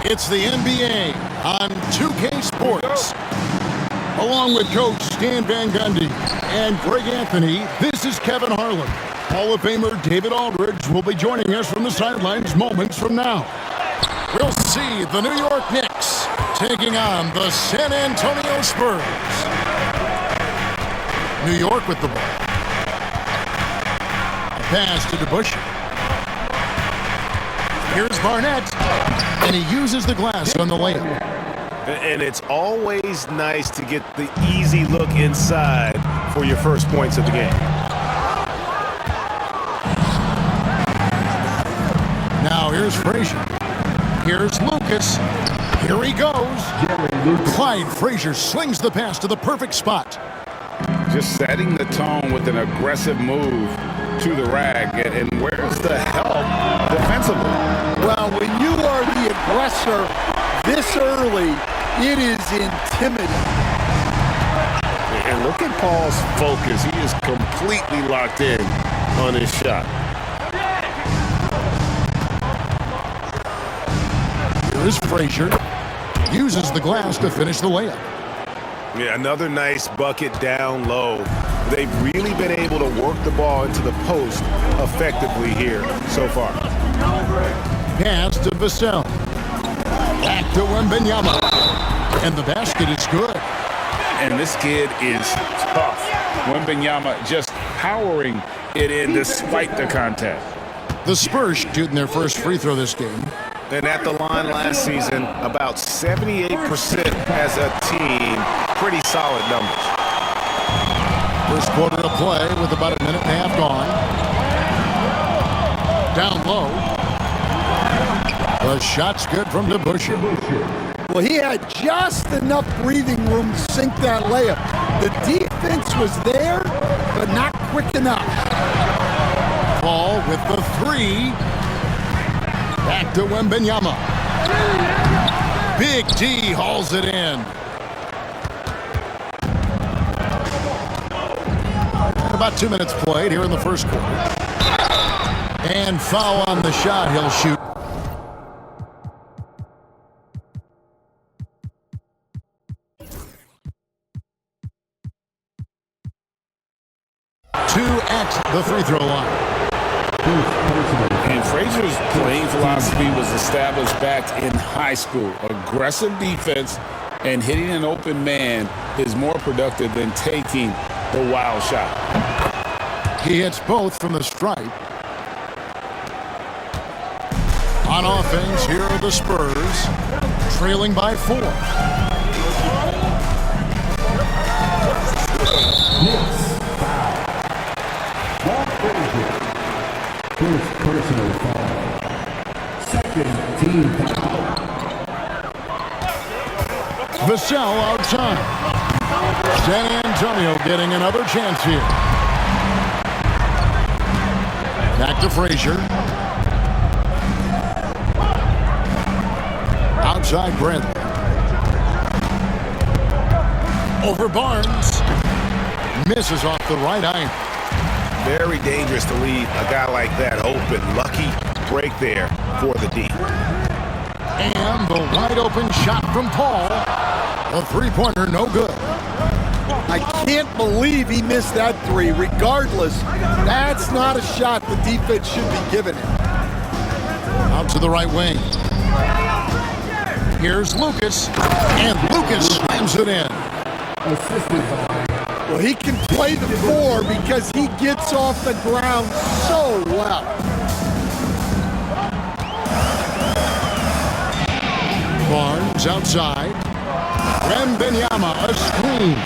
It's the NBA on 2K Sports. Along with Coach Stan Van Gundy and Greg Anthony, this is Kevin Harlan. Hall of Famer David Aldridge will be joining us from the sidelines moments from now. We'll see the New York Knicks taking on the San Antonio Spurs. New York with the ball. A pass to DeBush. Here's Barnett, and he uses the glass on the layup. And it's always nice to get the easy look inside for your first points of the game. Now here's Frazier. Here's Lucas. Here he goes. Clyde Frazier slings the pass to the perfect spot. Just setting the tone with an aggressive move to the rag. And where's the help defensively? Well, when you are the aggressor this early, it is intimidating. And look at Paul's focus. He is completely locked in on his shot. Here's Frazier. Uses the glass to finish the layup. Yeah, another nice bucket down low. They've really been able to work the ball into the post effectively here so far. Pass to Vassell. Back to Wembanyama. And the basket is good. And this kid is tough. Wembanyama just powering it in despite the contact. The Spurs shooting their first free throw this game. And at the line last season, about 78% as a team. Pretty solid numbers. First quarter of play with about a minute and a half gone. Down low. The shot's good from DeBush. Well, he had just enough breathing room to sink that layup. The defense was there, but not quick enough. Ball with the three. Back to Wembanyama. Big D hauls it in. About 2 minutes played here in the first quarter. And foul on the shot. He'll shoot. At the free throw line. And Frazier's playing philosophy was established back in high school. Aggressive defense and hitting an open man is more productive than taking the wild shot. He hits both from the stripe. On offense, here are the Spurs, trailing by 4. Knicks. First personal foul. Second team foul. Vassell outside. San Antonio getting another chance here. Back to Frazier. Outside Bradley. Over Barnes. Misses off the right iron. Very dangerous to leave a guy like that open. Lucky break there for the D. And the wide open shot from Paul. The three-pointer no good. I can't believe he missed that three. Regardless, that's not a shot the defense should be giving him. Out to the right wing. Here's Lucas. And Lucas slams it in. Assisted by. Well, he can play the 4 because he gets off the ground so well. Barnes outside. Wembanyama a screen.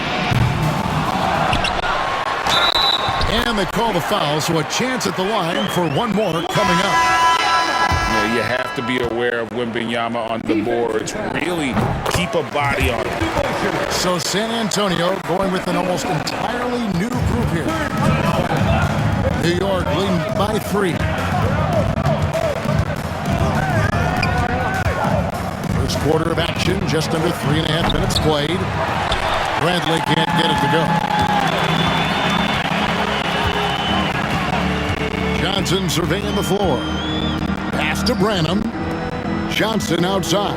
And they call the foul, so a chance at the line for one more coming up. You have to be aware of Wembanyama on the boards. Really keep a body on it. So San Antonio going with an almost entirely new group here. New York leading by 3. First quarter of action, just under 3.5 minutes played. Bradley can't get it to go. Johnson surveying the floor. Pass to Branham. Johnson outside.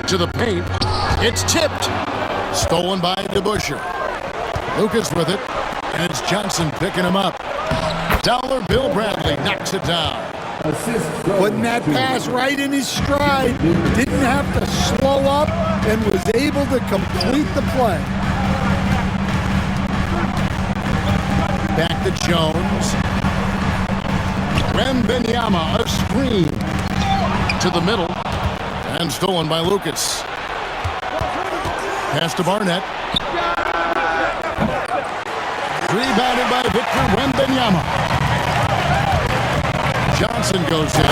To the paint. It's tipped. Stolen by DeBusschere. Lucas with it. And it's Johnson picking him up. Dollar Bill Bradley knocks it down. Putting that pass right in his stride. Didn't have to slow up and was able to complete the play. Back to Jones. Wembanyama, a screen. To the middle. And stolen by Lucas. Pass to Barnett. Rebounded by Victor Wembanyama. Johnson goes in.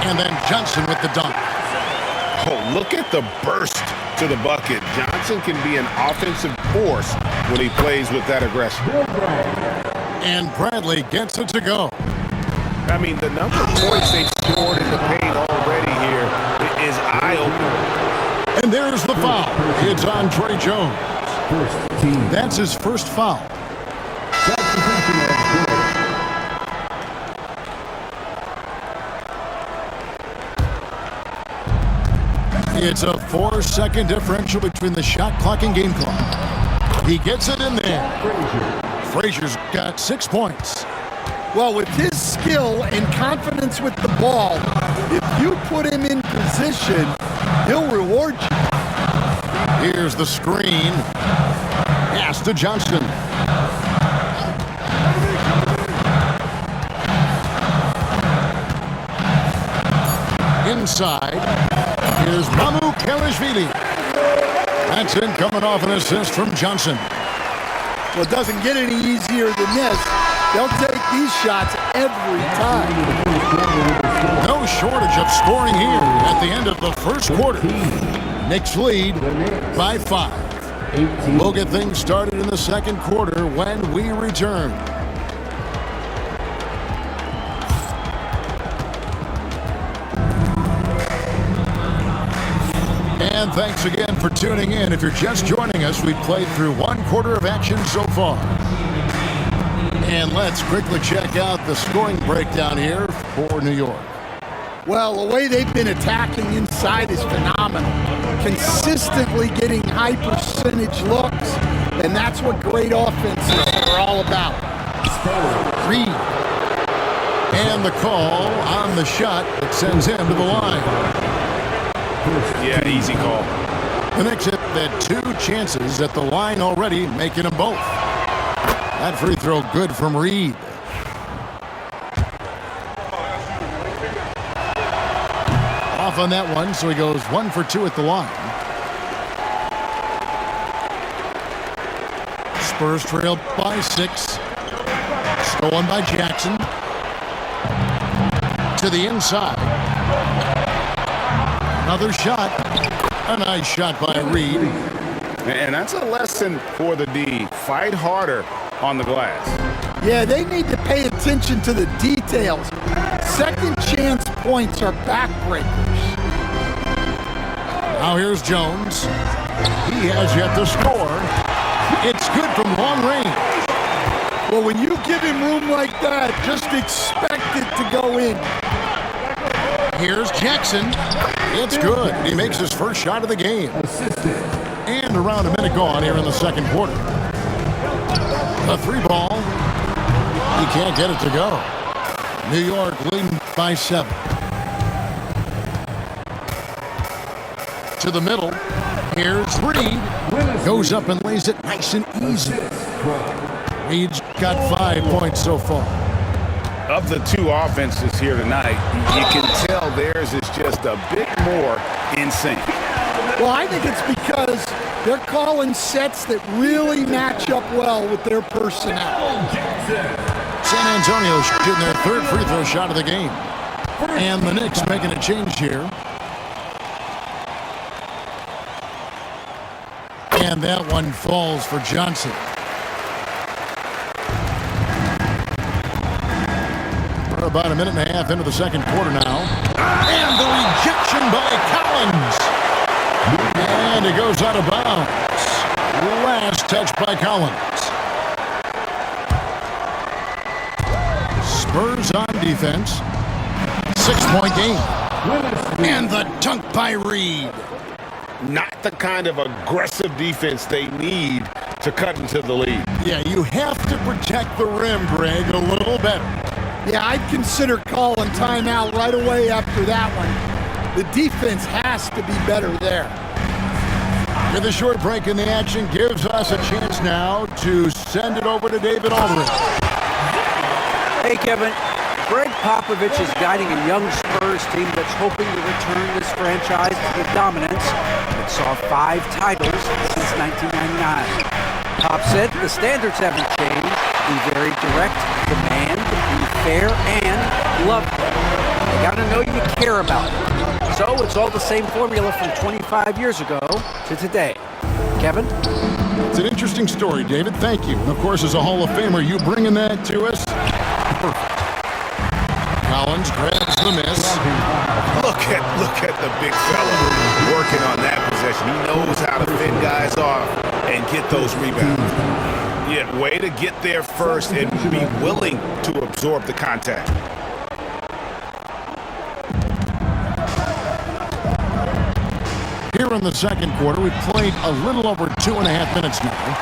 And then Johnson with the dunk. Oh, look at the burst to the bucket. Johnson can be an offensive force when he plays with that aggression. And Bradley gets it to go. I mean, the number of points they've scored in the paint already here is eye-opening. And there's the foul. It's on Trey Jones. That's his first foul. It's a 4-second differential between the shot clock and game clock. He gets it in there. Frazier's got 6 points. Well, with his skill and confidence with the ball, if you put him in position, he'll reward you. Here's the screen. Pass to Johnson. Inside. Here's Mamu Kelishvili. That's in coming off an assist from Johnson. Well, it doesn't get any easier than this. They'll take these shots every time. No shortage of scoring here at the end of the first quarter. Knicks lead by 5. We'll get things started in the second quarter when we return. And thanks again for tuning in. If you're just joining us, we've played through 1 quarter of action so far. And let's quickly check out the scoring breakdown here for New York. Well, the way they've been attacking inside is phenomenal. Consistently getting high percentage looks, and that's what great offenses are all about. Reed. And the call on the shot that sends him to the line. Yeah, easy call. The Knicks have had 2 chances at the line already, making them both. That free throw good from Reed. Off on that one, so he goes 1 for 2 at the line. Spurs trail by 6. Stolen by Jackson. To the inside. Another shot. A nice shot by Reed. And that's a lesson for the D. Fight harder on the glass. Yeah, they need to pay attention to the details. Second chance points are backbreakers. Now here's Jones. He has yet to score. It's good from long range. Well, when you give him room like that, just expect it to go in. Here's Jackson. It's good. He makes his first shot of the game. And around a minute gone here in the second quarter. A 3 ball. He can't get it to go. New York leading by 7. To the middle. Here's Reed. Goes up and lays it nice and easy. Reed's got 5 points so far. Of the 2 offenses here tonight, you can tell theirs is just a bit more in sync. Well, I think it's because they're calling sets that really match up well with their personnel. San Antonio shooting their 3rd free throw shot of the game. And the Knicks making a change here. And that one falls for Johnson. We're about a minute and a half into the second quarter now. And the rejection by Collins. And it goes out of bounds. Last touch by Collins. Spurs on defense. 6-point game. And the dunk by Reed. Not the kind of aggressive defense they need to cut into the lead. Yeah, you have to protect the rim, Greg, a little better. Yeah, I'd consider calling timeout right away after that one. The defense has to be better there. With a short break in the action gives us a chance now to send it over to David Aldridge. Hey, Kevin. Greg Popovich is guiding a young Spurs team that's hoping to return this franchise to the dominance that saw 5 titles since 1999. Pop said the standards haven't changed. Be very direct, demand, be fair, and love them. You gotta know you care about it. So it's all the same formula from 25 years ago to today. Kevin? It's an interesting story, David. Thank you. And of course, as a Hall of Famer, you bringing that to us? Perfect. Collins grabs the miss. Look at the big fella working on that possession. He knows how to fend guys off and get those rebounds. Yeah, way to get there first and be willing to absorb the contact. Here in the second quarter, we've played a little over 2.5 minutes now.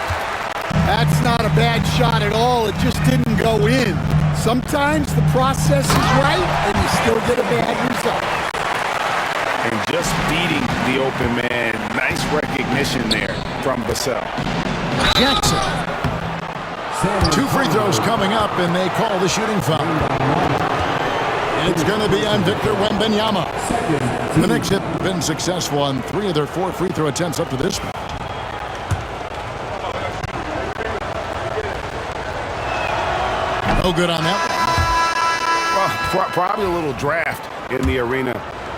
That's not a bad shot at all. It just didn't go in. Sometimes the process is right, and you still get a bad result. And just beating the open man. Nice recognition there from Vassell. Jackson. 2 free throws coming up, and they call the shooting foul. It's going to be on Victor Wembanyama. The Knicks have been successful on 3 of their 4 free throw attempts up to this point. No good on that one. Well, probably a little draft in the arena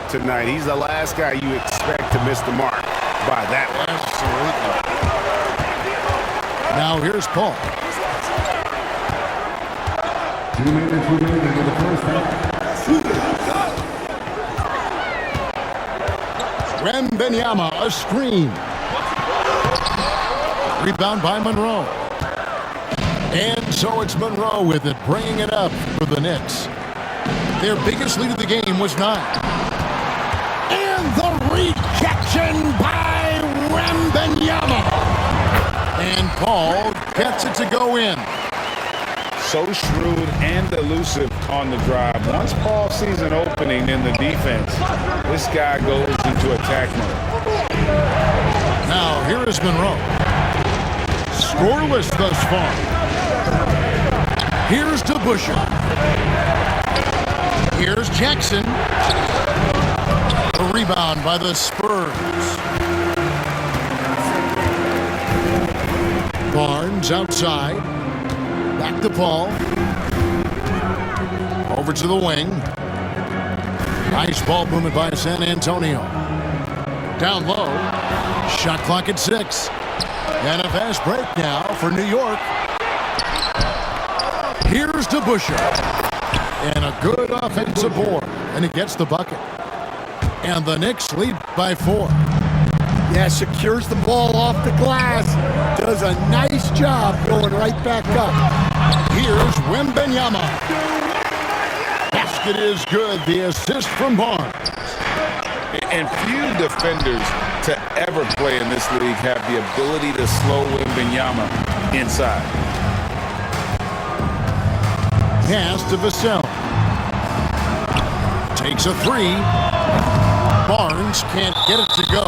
tonight. He's the last guy you expect to miss the mark by that one. Absolutely. Now here's Paul. 2 minutes remaining in the first half. Wembanyama, a screen. Rebound by Monroe. And so it's Monroe with it, bringing it up for the Knicks. Their biggest lead of the game was 9. And the rejection by Wembanyama. And Paul gets it to go in. So shrewd and elusive on the drive. Once Paul sees an opening in the defense, this guy goes into attack mode. Now here is Monroe. Scoreless thus far. Here's to Busher. Here's Jackson. A rebound by the Spurs. Barnes outside. Back to Paul. Over to the wing. Nice ball movement by San Antonio. Down low. Shot clock at 6. And a fast break now for New York. Here's to Busher. And a good offensive board. And he gets the bucket. And the Knicks lead by 4. Yeah, secures the ball off the glass. Does a nice job going right back up. Here's Wembanyama. Basket is good. The assist from Barnes. And few defenders to ever play in this league have the ability to slow Wembanyama inside. Pass to Vassell. Takes a 3. Barnes can't get it to go.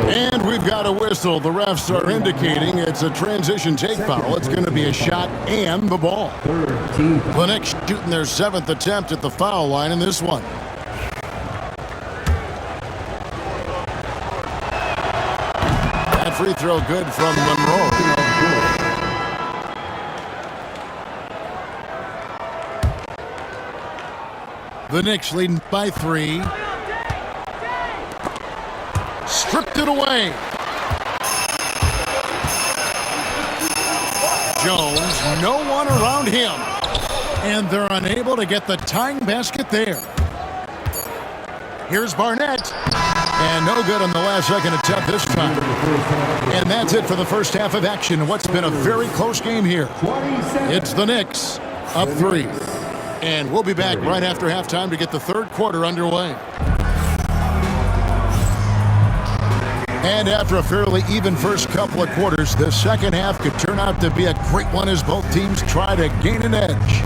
And we've got a whistle. The refs are indicating it's a transition take foul. It's going to be a shot and the ball. The Knicks shooting their 7th attempt at the foul line in this one. That free throw good from Monroe. The Knicks leading by 3. Stripped it away. Jones, no one around him. And they're unable to get the tying basket there. Here's Barnett. And no good on the last second attempt this time. And that's it for the first half of action. What's been a very close game here. It's the Knicks up 3. And we'll be back right after halftime to get the third quarter underway. And after a fairly even first couple of quarters, the second half could turn out to be a great one as both teams try to gain an edge.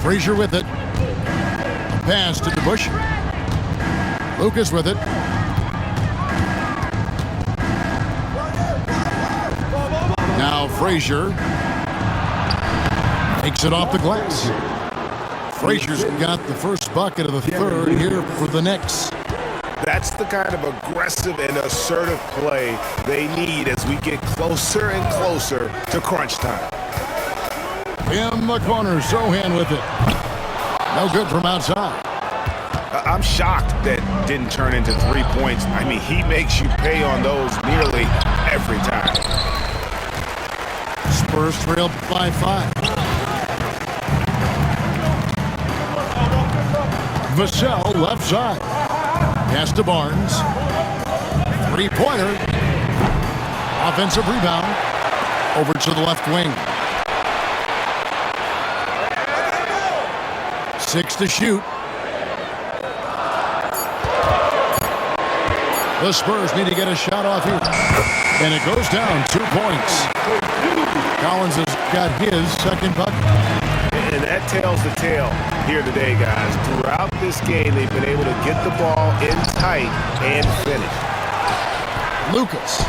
Frazier with it. A pass to DeBusschere. Lucas with it. Now Frazier takes it off the glass. Frazier's got the first bucket of the third here for the Knicks. That's the kind of aggressive and assertive play they need as we get closer and closer to crunch time. In the corner, Sohan with it. No good from outside. I'm shocked that didn't turn into 3 points. I mean, he makes you pay on those nearly every time. Spurs trailed by 5. Vassell left side. Pass to Barnes. Three-pointer. Offensive rebound. Over to the left wing. 6 to shoot. The Spurs need to get a shot off here. And it goes down 2 points. Collins has got his second bucket. And that tells the tale here today, guys. Throughout this game, they've been able to get the ball in tight and finish. Lucas.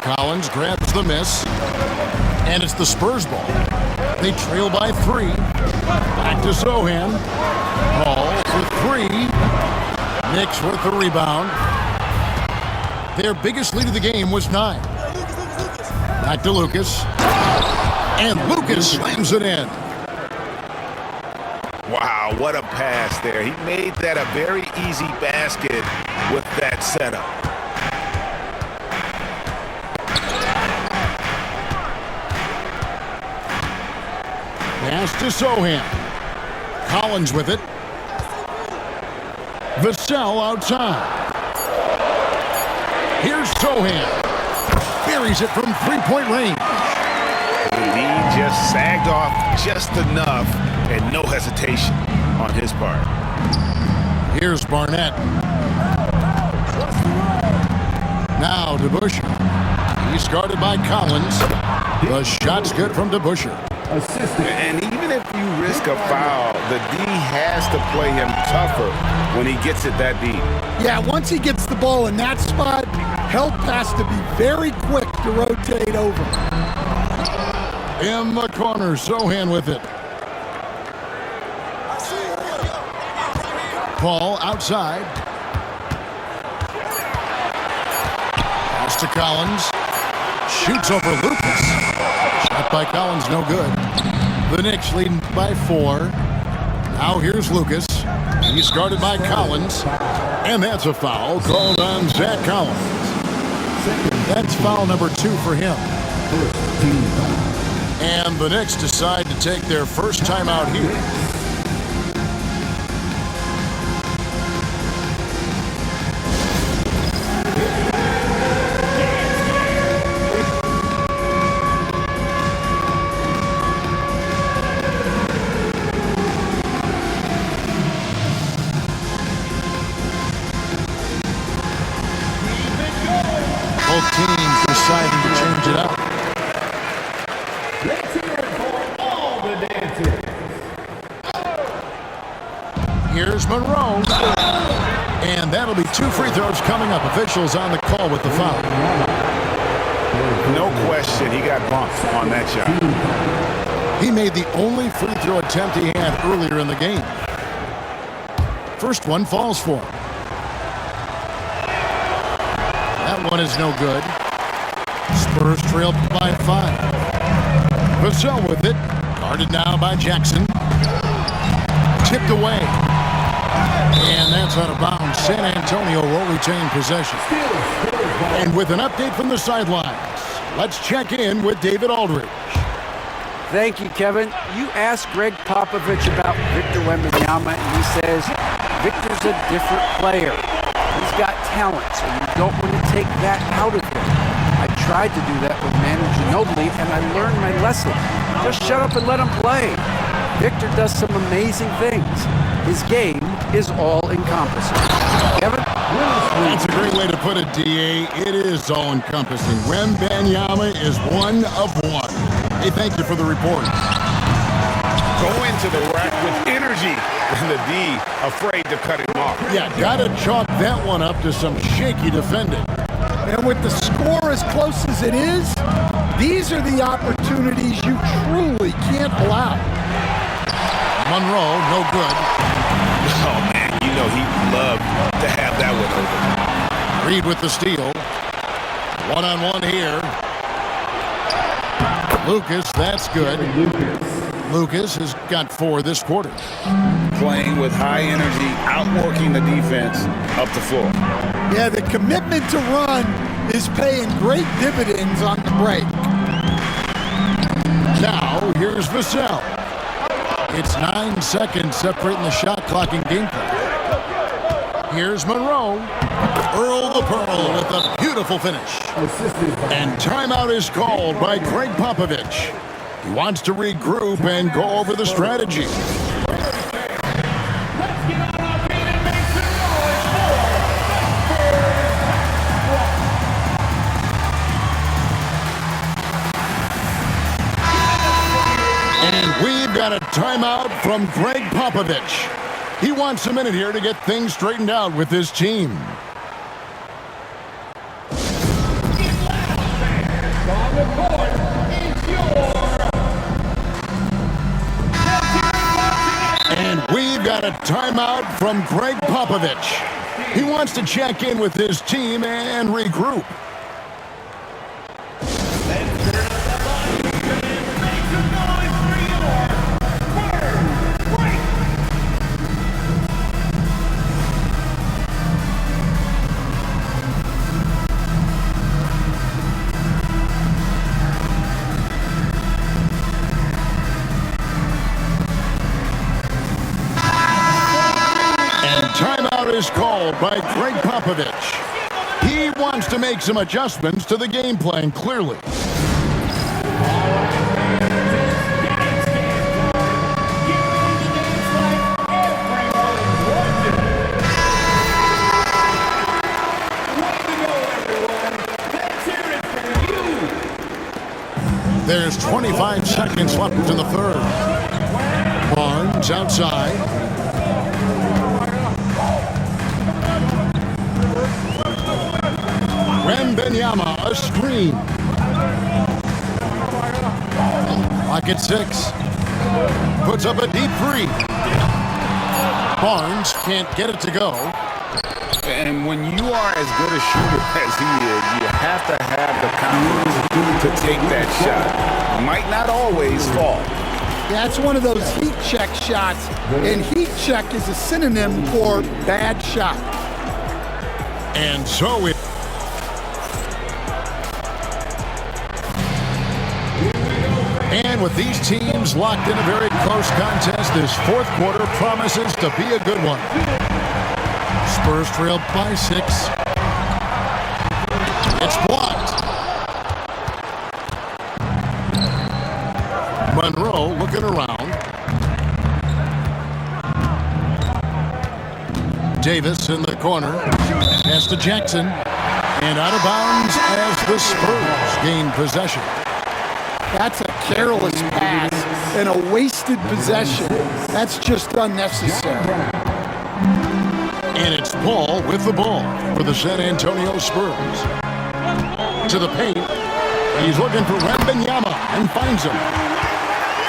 Collins grabs the miss. And it's the Spurs ball. They trail by 3. Back to Sohan. Paul for 3. Knicks with the rebound. Their biggest lead of the game was 9. Back to Lucas. And Lucas slams it in. Wow, what a pass there. He made that a very easy basket with that setup. Pass to Sohan. Collins with it. Vassell outside. Here's Sohan. Buries it from three-point range. He just sagged off just enough and no hesitation on his part. Here's Barnett. Now DeBusschere. He's guarded by Collins. The shot's good from DeBusschere. And even if you risk a foul, the D has to play him tougher when he gets it that deep. Yeah, once he gets the ball in that spot, help has to be very quick to rotate over. In the corner, Sohan with it. Paul outside. Pass to Collins. Shoots over Lucas. Shot by Collins, no good. The Knicks leading by 4. Now here's Lucas. He's guarded by Collins. And that's a foul called on Zach Collins. That's foul number 2 for him. And the Knicks decide to take their first timeout here. Both teams deciding to change it up. Let's hear it for all the dancers. Here's Monroe. And that'll be 2 free throws coming up. Officials on the call with the foul. No question, he got bumped on that shot. He made the only free throw attempt he had earlier in the game. First one falls for him. That one is no good. Spurs trail by 5. Vassell with it. Guarded now by Jackson. Tipped away. And that's out of bounds. San Antonio will retain possession. And with an update from the sidelines, let's check in with David Aldridge. Thank you, Kevin. You asked Greg Popovich about Victor Wembanyama, and he says Victor's a different player. He's got talent, so you don't want to take that out of him. I tried to do that with Manu Ginobili, and I learned my lesson. Just shut up and let him play. Victor does some amazing things. His game is all-encompassing. Kevin? That's a great way to put it, D.A. It is all-encompassing. Wembanyama is one of one. Hey, thank you for the report. Go into the rack with energy, and the D afraid to cut him off. Yeah, gotta chalk that one up to some shaky defending. And with the score as close as it is, these are the opportunities you truly can't allow. Monroe, no good. Oh, man, you know he'd love to have that one over. Reed with the steal. One-on-one here. Lucas, that's good. Lucas has got 4 this quarter. Playing with high energy, outworking the defense up the floor. Yeah, the commitment to run is paying great dividends on the break. Now, here's Vassell. It's 9 seconds separating the shot clock and gameplay. Here's Monroe. Earl the Pearl with a beautiful finish. And timeout is called by Greg Popovich. He wants to regroup and go over the strategy. And we've got a timeout from Greg Popovich. He wants a minute here to get things straightened out with his team. And we've got a timeout from Greg Popovich. He wants to check in with his team and regroup. Timeout is called by Greg Popovich. He wants to make some adjustments to the game plan, clearly. There's 25 seconds left in the third. Barnes outside. Wembanyama, a screen. Clock at 6. Puts up a deep 3. Barnes can't get it to go. And when you are as good a shooter as he is, you have to have the confidence to take that shot. Might not always fall. Yeah, it's one of those heat check shots, and heat check is a synonym for bad shot. And so it. And with these teams locked in a very close contest, this fourth quarter promises to be a good one. Spurs trail by 6. It's blocked. Monroe looking around. Davis in the corner. Pass to Jackson. And out of bounds as the Spurs gain possession. That's a careless pass and a wasted possession. That's just unnecessary. And it's Paul with the ball for the San Antonio Spurs. To the paint. He's looking for Wembanyama and finds him.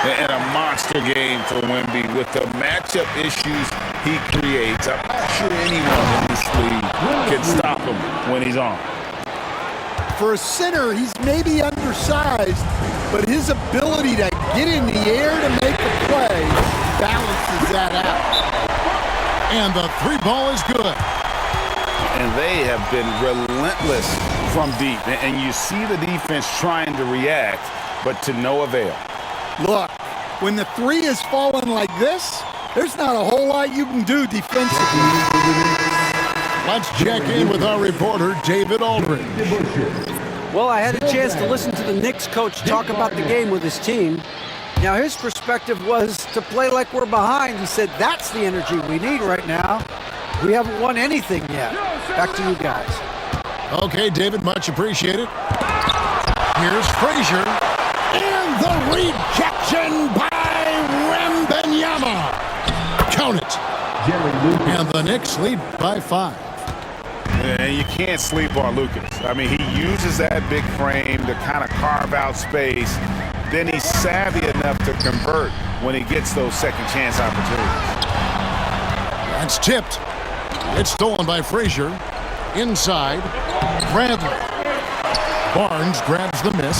And a monster game for Wemby with the matchup issues he creates. I'm not sure anyone in this league can stop him when he's on. For a center, he's maybe undersized, but his ability to get in the air to make a play balances that out. And the 3 ball is good. And they have been relentless from deep. And you see the defense trying to react, but to no avail. Look, when the 3 is falling like this, there's not a whole lot you can do defensively. Let's check in with our reporter, David Aldridge. Well, I had a chance to listen to the Knicks coach talk about the game with his team. Now, his perspective was to play like we're behind. He said, that's the energy we need right now. We haven't won anything yet. Back to you guys. Okay, David, much appreciated. Here's Frazier. And the rejection by Wembanyama. Count it. And the Knicks lead by 5. And you can't sleep on Lucas. I mean, he uses that big frame to kind of carve out space. Then he's savvy enough to convert when he gets those second chance opportunities. That's tipped. It's stolen by Frazier. Inside, Bradley. Barnes grabs the miss.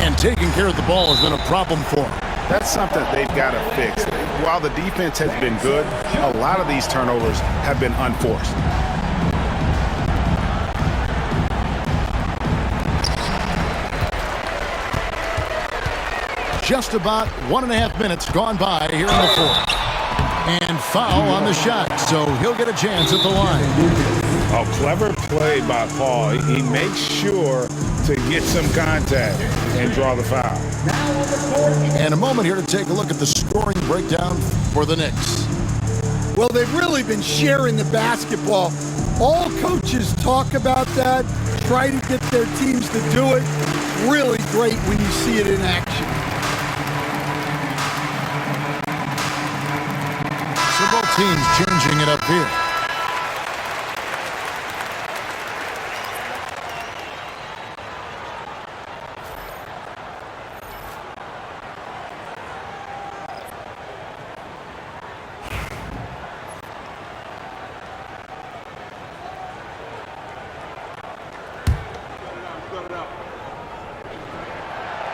And taking care of the ball has been a problem for him. That's something they've got to fix. While the defense has been good, a lot of these turnovers have been unforced. Just about 1.5 minutes gone by here in the fourth. And foul on the shot, so he'll get a chance at the line. A clever play by Paul. He makes sure to get some contact and draw the foul. And a moment here to take a look at the scoring breakdown for the Knicks. Well, they've really been sharing the basketball. All coaches talk about that, try to get their teams to do it. Really great when you see it in action. So both teams changing it up here.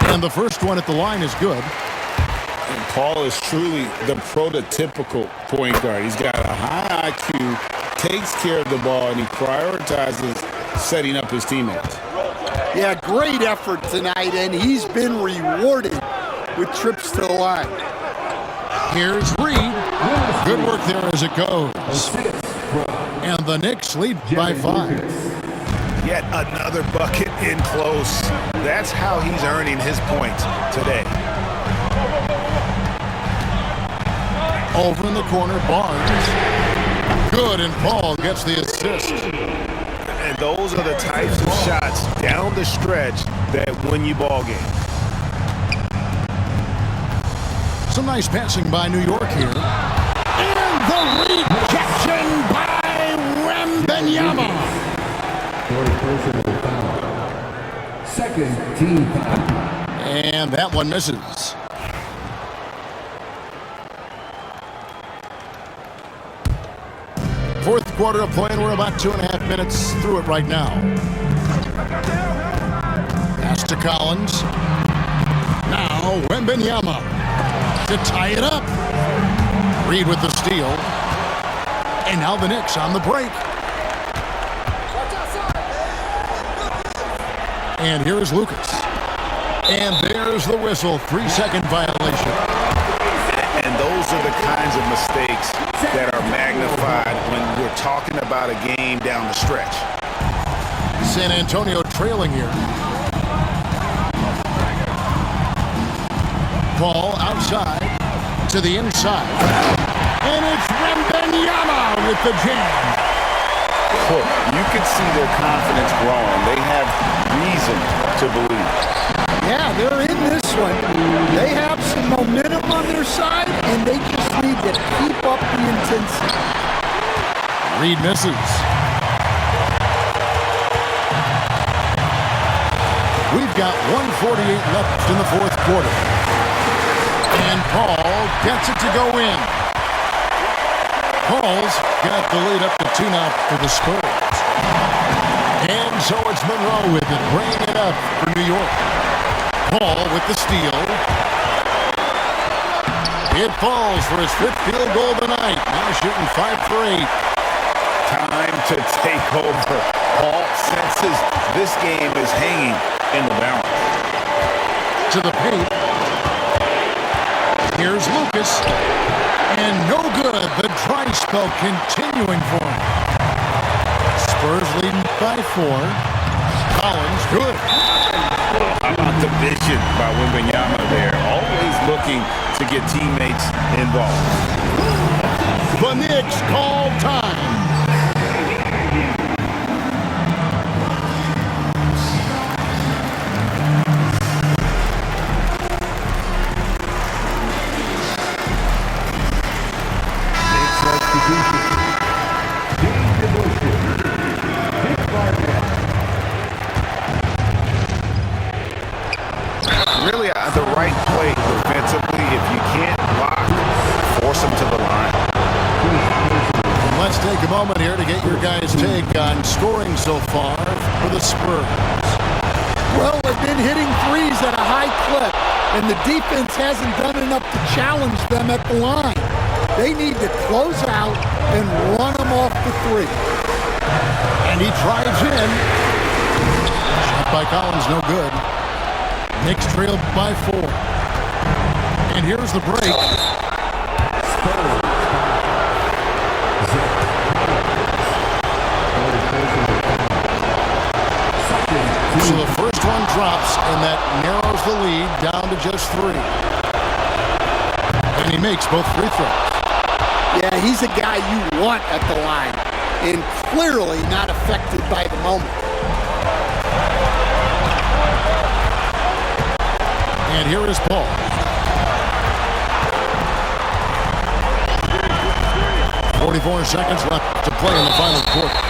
And the first one at the line is good. And Paul is truly the prototypical point guard. He's got a high IQ, takes care of the ball, and he prioritizes setting up his teammates. Yeah, great effort tonight, and he's been rewarded with trips to the line. Here's Reed. Good work there as it goes. And the Knicks lead by 5. Yet another bucket in close. That's how he's earning his points today. Over in the corner, Barnes. Good, and Paul gets the assist. And those are the types of shots down the stretch that win you ball games. Some nice passing by New York here. And the rejection by Wembanyama. Second team foul. And that one misses. Fourth quarter of play, and we're about 2.5 minutes through it right now. Pass to Collins. Now Wembanyama to tie it up. Reed with the steal. And now the Knicks on the break. And here is Lucas. And there's the whistle. 3-second violation. And those are the kinds of mistakes that are magnified when we're talking about a game down the stretch. San Antonio trailing here. Paul outside to the inside. And it's Wembanyama with the jam. You can see their confidence growing. They have reason to believe. Yeah, they're in this one. They have some momentum on their side, and they just need to keep up the intensity. Reed misses. We've got 1:48 left in the fourth quarter. And Paul gets it to go in. Paul's got the lead up to 2 now for the Spurs. And so it's Monroe with it, bringing it up for New York. Paul with the steal. It falls for his 5th field goal of the night. Now shooting 5 for 8. Time to take over. Paul senses this game is hanging in the balance. To the paint. Here's Lucas. And no good. The dry spell continuing for him. Spurs leading by 4. Collins, good. How about the vision by Wembanyama there? Always looking to get teammates involved. The Knicks call time. Really the right play defensively. If you can't block, force them to the line. Let's take a moment here to get your guys' take on scoring so far for the Spurs. Well, they've been hitting threes at a high clip, and the defense hasn't done enough to challenge them at the line. They need to close out and run them off the three. And he drives in. Shot by Collins, no good. Knicks trailed by 4. And here's the break. So the first one drops, and that narrows the lead down to just 3. And he makes both free throws. Yeah, he's a guy you want at the line, and clearly not affected by the moment. And here is Paul. .44 seconds left to play in the final quarter.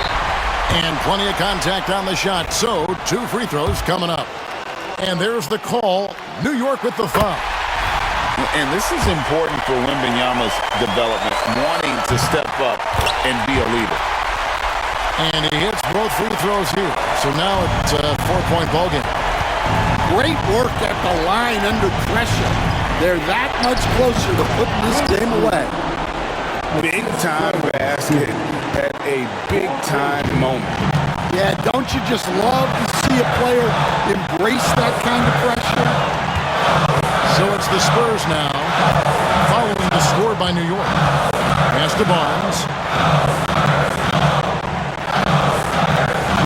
And plenty of contact on the shot, so 2 free throws coming up. And there's the call. New York with the foul. And this is important for Wembanyama's development, wanting to step up and be a leader. And he hits both free throws here. So now it's a 4-point ballgame. Great work at the line under pressure. They're that much closer to putting this game away. Big time basket at a big time moment. Yeah, don't you just love to see a player embrace that kind of pressure? So it's the Spurs now, following the score by New York. Pass to Barnes.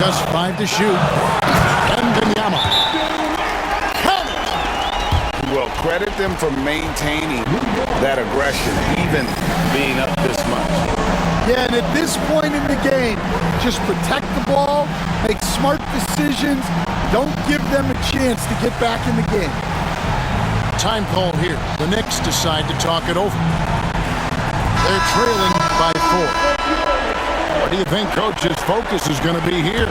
Just 5 to shoot. And Wembanyama. Well, credit them for maintaining that aggression, even being up this much. Yeah, and at this point in the game, just protect the ball, make smart decisions, don't give them a chance to get back in the game. Time call here. The Knicks decide to talk it over. They're trailing by 4. What do you think Coach's focus is going to be here?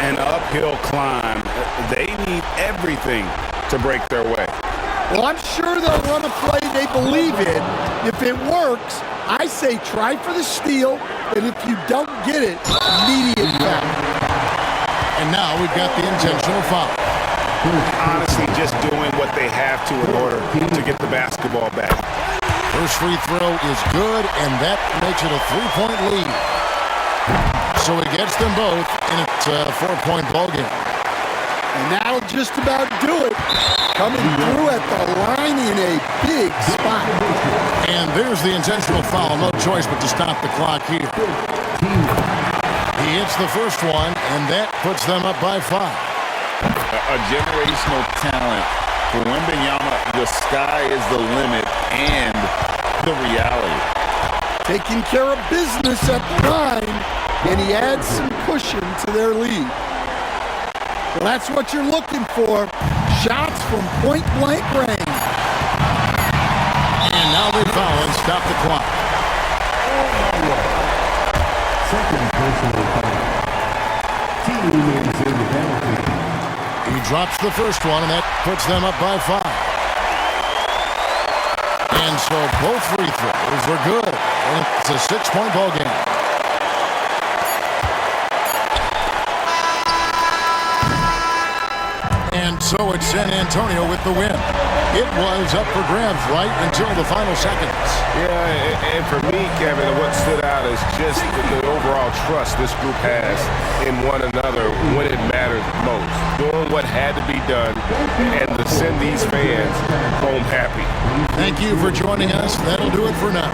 An uphill climb. They need everything to break their way. Well, I'm sure they'll run a play they believe in. If it works, I say try for the steal, and if you don't get it, immediate foul. And now we've got the intentional foul. Honestly, just doing what they have to in order to get the basketball back. First free throw is good, and that makes it a 3-point lead. So he gets them both, and it's a 4-point ballgame. And that'll just about do it. Coming through at the line in a big spot. And there's the intentional foul. No choice but to stop the clock here. He hits the first one, and that puts them up by 5. A generational talent. For Wembanyama, the sky is the limit and the reality. Taking care of business at the line, and he adds some cushion to their lead. Well, that's what you're looking for. Shots from point-blank range. And now they foul and stop the clock. Second personal foul. Team remains in the penalty. He drops the first one, and that puts them up by 5. And so both free throws are good. And it's a 6-point ballgame. And so it's San Antonio with the win. It was up for grabs right until the final seconds. Yeah, and for me, Kevin, what stood out is just the overall trust this group has in one another when it mattered most. Doing what had to be done and to send these fans home happy. Thank you for joining us. That'll do it for now.